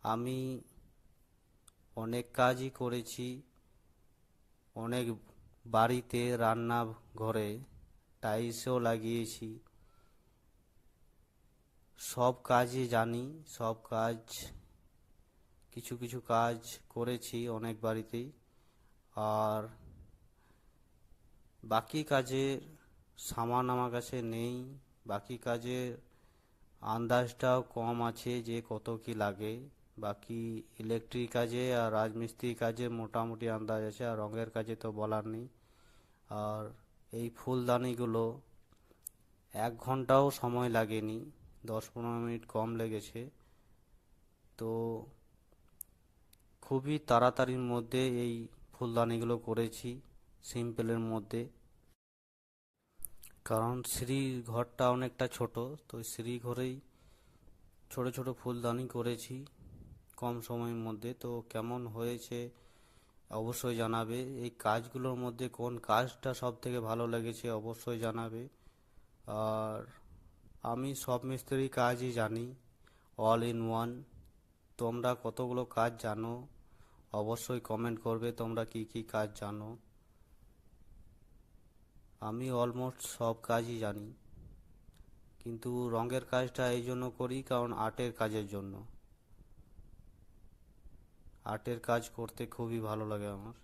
আমি অনেক কাজই করেছি। অনেক বাড়িতে রান্না ঘরে টাইলসও লাগিয়েছি। সব কাজই জানি। সব কাজ, কিছু কিছু কাজ করেছি অনেক বাড়িতেই। আর বাকি কাজের সামান আমার কাছে নেই। বাকি কাজের আন্দাজটাও কম আছে যে কত কি লাগে। বাকি ইলেকট্রিক কাজে আর রাজমিস্ত্রি কাজে মোটামুটি আন্দাজ আছে, আর রঙের কাজে তো বলার নেই। আর এই ফুলদানিগুলো 1 ঘন্টাও সময় লাগেনি, 10-15 মিনিট কম লেগেছে। তো খুবই তাড়াতাড়ির মধ্যে এই ফুলদানিগুলো করেছি, সিম্পলের মধ্যে। কারণ শ্রীর ঘরটা অনেকটা ছোট, তো শ্রী ঘরেই ছোট ছোট ফুলদানি করেছি কম সময়ের মধ্যে। তো কেমন হয়েছে অবশ্যই জানাবে। এই কাজগুলোর মধ্যে কোন কাজটা সব থেকে ভালো লেগেছে অবশ্যই জানাবে। আর আমি সব মিস্ত্রি কাজই জানি, অল ইন ওয়ান। তোমরা কতগুলো কাজ জানো অবশ্যই কমেন্ট করবে, তোমরা কি কি কাজ জানো। আমি অলমোস্ট সব কাজই জানি, কিন্তু রঙের কাজটা এই জন্য করি কারণ আর্টের কাজের জন্য। আর্টের কাজ করতে খুবই ভালো লাগে আমার।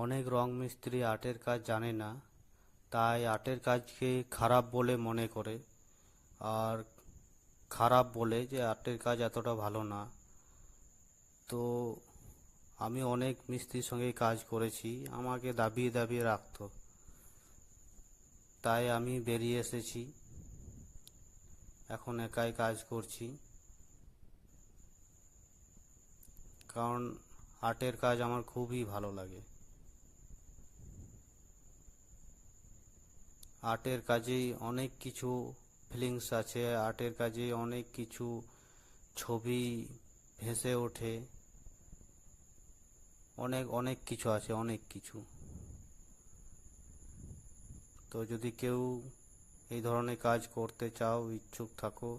অনেক রং মিস্ত্রি আর্টের কাজ জানে না, তাই আর্টের কাজকে খারাপ বলে মনে করে। আর খারাপ বলে যে আর্টের কাজ এতটা ভালো না। তো আমি অনেক মিস্ত্রির সঙ্গে কাজ করেছি, আমাকে দাবিয়ে দাবিয়ে রাখতো, তাই আমি বেরিয়ে এসেছি। এখন একাই কাজ করছি, কারণ আর্টের কাজ আমার খুবই ভালো লাগে। আর্টের কাজেই অনেক কিছু ফিলিংস আছে, আর্টের কাজে অনেক কিছু ছবি ভেসে ওঠে, অনেক অনেক কিছু আছে, অনেক কিছু। তো যদি কেউ এই ধরনের কাজ করতে চাও, ইচ্ছুক থাকো,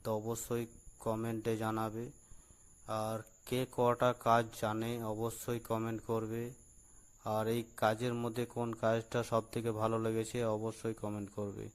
তো অবশ্যই কমেন্টে জানাবে। আর কে কটা কাজ জানে অবশ্যই কমেন্ট করবে। আর এই কাজের মধ্যে কোন কাজটা সব থেকে ভালো লেগেছে অবশ্যই কমেন্ট করবে।